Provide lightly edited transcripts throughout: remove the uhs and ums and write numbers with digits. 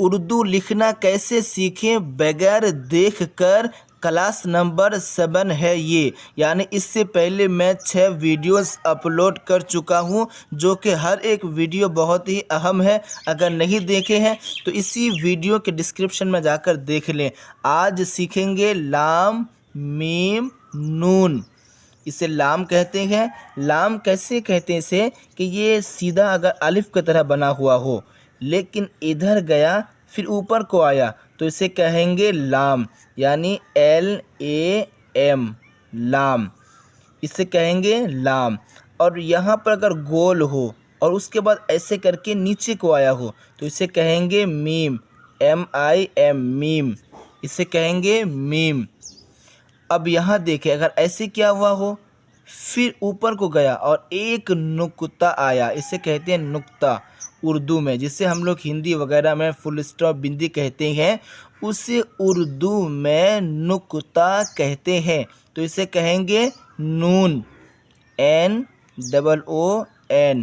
उर्दू लिखना कैसे सीखें बगैर देखकर, क्लास नंबर 7 है ये। यानी इससे पहले मैं 6 वीडियोस अपलोड कर चुका हूँ, जो कि हर एक वीडियो बहुत ही अहम है। अगर नहीं देखे हैं तो इसी वीडियो के डिस्क्रिप्शन में जाकर देख लें। आज सीखेंगे लाम मीम नून। इसे लाम कहते हैं। लाम कैसे कहते हैं इसे, कि ये सीधा अगर अलिफ की तरह बना हुआ हो, लेकिन इधर गया फिर ऊपर को आया, तो इसे कहेंगे लाम। यानी LAM, लाम, इसे कहेंगे लाम। और यहाँ पर अगर गोल हो और उसके बाद ऐसे करके नीचे को आया हो, तो इसे कहेंगे मीम, MIM, मीम, इसे कहेंगे मीम। अब यहाँ देखें, अगर ऐसे क्या हुआ हो, फिर ऊपर को गया और एक नुक्ता आया, इसे कहते हैं नुक्ता उर्दू में, जिसे हम लोग हिंदी वगैरह में फुल स्टॉप बिंदी कहते हैं, उसे उर्दू में नुक्ता कहते हैं। तो इसे कहेंगे नून, NOON,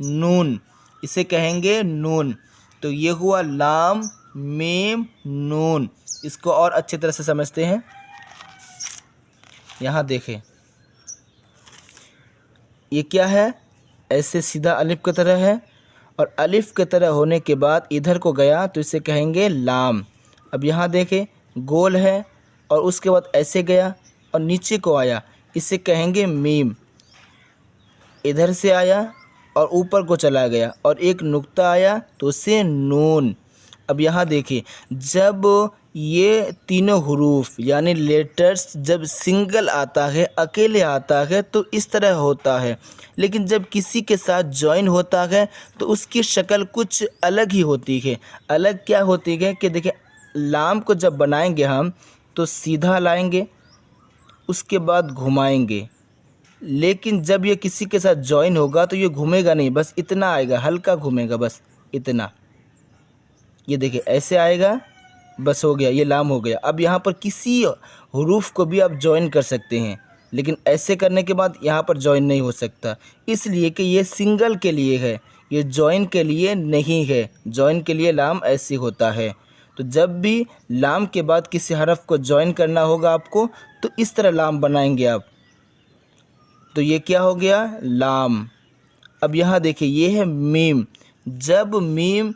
नून, इसे कहेंगे नून। तो ये हुआ लाम मीम नून। इसको और अच्छी तरह से समझते हैं। यहाँ देखें, ये क्या है, ऐसे सीधा अलिफ की तरह है, और अलिफ की तरह होने के बाद इधर को गया तो इसे कहेंगे लाम। अब यहाँ देखें, गोल है और उसके बाद ऐसे गया और नीचे को आया, इसे कहेंगे मीम। इधर से आया और ऊपर को चला गया और एक नुक्ता आया, तो उसे नून। अब यहाँ देखिए, जब ये तीनों हुरूफ यानी लेटर्स जब सिंगल आता है, अकेले आता है, तो इस तरह होता है। लेकिन जब किसी के साथ जॉइन होता है तो उसकी शक्ल कुछ अलग ही होती है। अलग क्या होती है कि देखिए, लाम को जब बनाएंगे हम तो सीधा लाएंगे, उसके बाद घुमाएंगे। लेकिन जब ये किसी के साथ जॉइन होगा तो ये घूमेगा नहीं, बस इतना आएगा, हल्का घूमेगा, बस इतना। ये देखिए ऐसे आएगा, बस हो गया, ये लाम हो गया। अब यहाँ पर किसी हुरूफ को भी आप जॉइन कर सकते हैं, लेकिन ऐसे करने के बाद यहाँ पर जॉइन नहीं हो सकता, इसलिए कि ये सिंगल के लिए है, ये जॉइन के लिए नहीं है। जॉइन के लिए लाम ऐसे होता है। तो जब भी लाम के बाद किसी हरफ को जॉइन करना होगा आपको, तो इस तरह लाम बनाएंगे आप। तो ये क्या हो गया, लाम। अब यहाँ देखिए, ये है मीम। जब मीम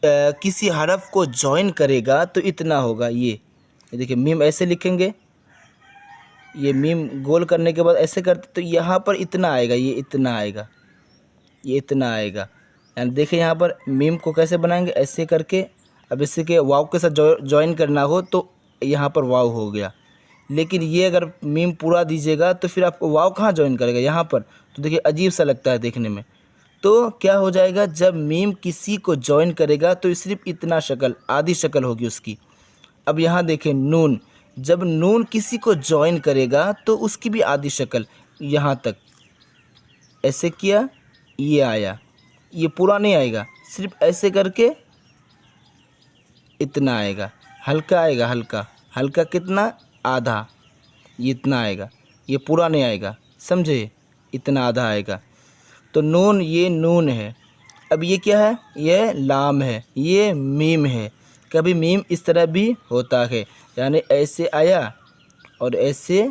किसी हरफ को जॉइन करेगा तो इतना होगा। ये देखिए, मीम ऐसे लिखेंगे, ये मीम गोल करने के बाद ऐसे करते तो यहाँ पर इतना आएगा, ये इतना आएगा, ये इतना आएगा। यानी देखिए यहाँ पर मीम को कैसे बनाएंगे, ऐसे करके। अब इसी के वाव के साथ जॉइन करना हो तो यहाँ पर वाव हो गया। लेकिन ये अगर मीम पूरा दीजिएगा तो फिर आपको वाव कहाँ जॉइन करेगा, यहाँ पर। तो देखिए अजीब सा लगता है देखने में। तो क्या हो जाएगा, जब मीम किसी को जॉइन करेगा तो सिर्फ इतना शक्ल, आधी शक्ल होगी उसकी। अब यहाँ देखें नून, जब नून किसी को जॉइन करेगा तो उसकी भी आधी शक्ल, यहाँ तक ऐसे किया, ये आया। ये पूरा नहीं आएगा, सिर्फ ऐसे करके इतना आएगा, हल्का आएगा, हल्का हल्का, कितना, आधा, ये इतना आएगा, ये पूरा नहीं आएगा, समझे, इतना आधा आएगा। तो नून, ये नून है। अब ये क्या है, ये लाम है, ये मीम है। कभी मीम इस तरह भी होता है, यानी ऐसे आया और ऐसे,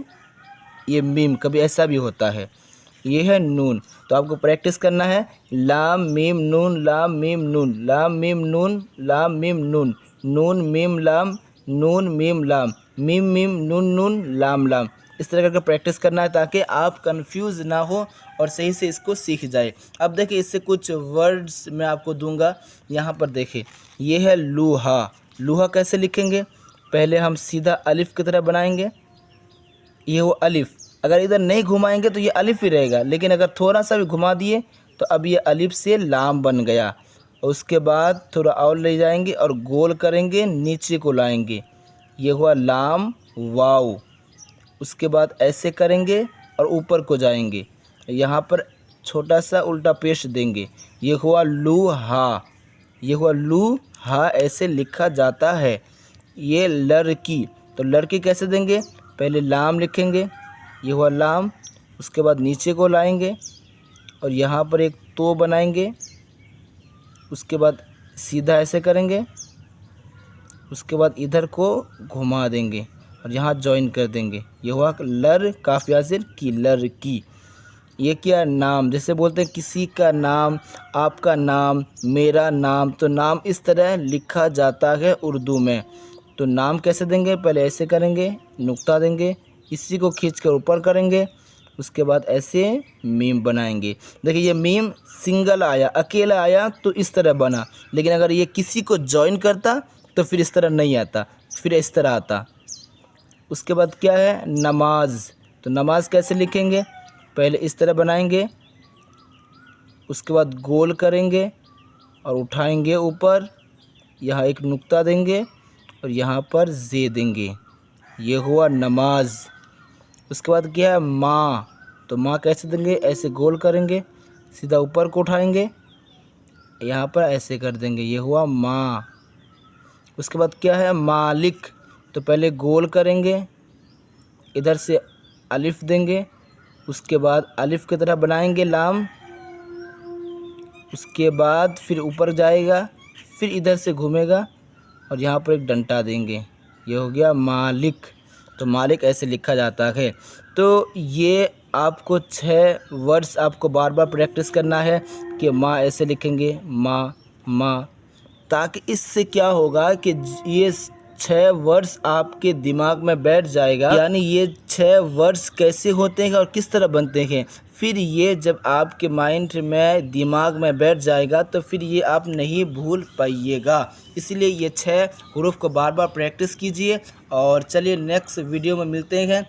ये मीम कभी ऐसा भी होता है। ये है नून। तो आपको प्रैक्टिस करना है, लाम मीम नून, लाम मीम नून, लाम मीम नून, लाम मीम नून, नून मीम लाम, नून मीम लाम, मीम मीम नून नून, लाम लाम। इस तरह करके प्रैक्टिस करना है, ताकि आप कंफ्यूज ना हो और सही से इसको सीख जाए। अब देखिए, इससे कुछ वर्ड्स मैं आपको दूंगा। यहाँ पर देखिए, ये है लूहा। लूहा कैसे लिखेंगे, पहले हम सीधा अलिफ की तरह बनाएंगे, ये वो अलिफ। अगर इधर नहीं घुमाएंगे तो ये अलिफ ही रहेगा, लेकिन अगर थोड़ा सा भी घुमा दिए तो अब ये अलिफ से लाम बन गया। उसके बाद थोड़ा और ले जाएंगे और गोल करेंगे, नीचे को लाएंगे, ये हुआ लाम वाव। उसके बाद ऐसे करेंगे और ऊपर को जाएंगे, यहाँ पर छोटा सा उल्टा पेश देंगे, ये हुआ लू हा, ये हुआ लू हा, ऐसे लिखा जाता है। ये लड़की, तो लड़की कैसे देंगे, पहले लाम लिखेंगे, ये हुआ लाम। उसके बाद नीचे को लाएंगे और यहाँ पर एक तो बनाएंगे। उसके बाद सीधा ऐसे करेंगे उसके बाद इधर को घुमा देंगे और यहाँ जॉइन कर देंगे। ये हुआ लर काफ या सिर की, लर की। ये क्या नाम, जैसे बोलते हैं किसी का नाम, आपका नाम, मेरा नाम, तो नाम इस तरह लिखा जाता है उर्दू में। तो नाम कैसे देंगे, पहले ऐसे करेंगे, नुक्ता देंगे, इसी को खींचकर ऊपर करेंगे, उसके बाद ऐसे मीम बनाएंगे। देखिए ये मीम सिंगल आया, अकेला आया तो इस तरह बना, लेकिन अगर ये किसी को जॉइन करता तो फिर इस तरह नहीं आता, फिर इस तरह आता। उसके बाद क्या है, नमाज। तो नमाज कैसे लिखेंगे, पहले इस तरह बनाएंगे, उसके बाद गोल करेंगे और उठाएंगे ऊपर, यहाँ एक नुक्ता देंगे और यहाँ पर जे देंगे। ये हुआ नमाज। उसके बाद क्या है, माँ। तो माँ कैसे देंगे, ऐसे गोल करेंगे, सीधा ऊपर को उठाएंगे, यहाँ पर ऐसे कर देंगे। ये हुआ माँ। उसके बाद क्या है, मालिक। तो पहले गोल करेंगे, इधर से अलिफ देंगे, उसके बाद अलिफ की तरह बनाएंगे लाम, उसके बाद फिर ऊपर जाएगा, फिर इधर से घूमेगा और यहाँ पर एक डंटा देंगे। ये हो गया मालिक। तो मालिक ऐसे लिखा जाता है। तो ये आपको 6 वर्ड्स आपको बार बार प्रैक्टिस करना है कि माँ ऐसे लिखेंगे, माँ, ताकि इससे क्या होगा कि ये 6 वर्ड्स आपके दिमाग में बैठ जाएगा। यानी ये 6 वर्ड्स कैसे होते हैं और किस तरह बनते हैं, फिर ये जब आपके माइंड में, दिमाग में बैठ जाएगा तो फिर ये आप नहीं भूल पाइएगा। इसलिए ये 6 हरूफ को बार बार प्रैक्टिस कीजिए। और चलिए नेक्स्ट वीडियो में मिलते हैं।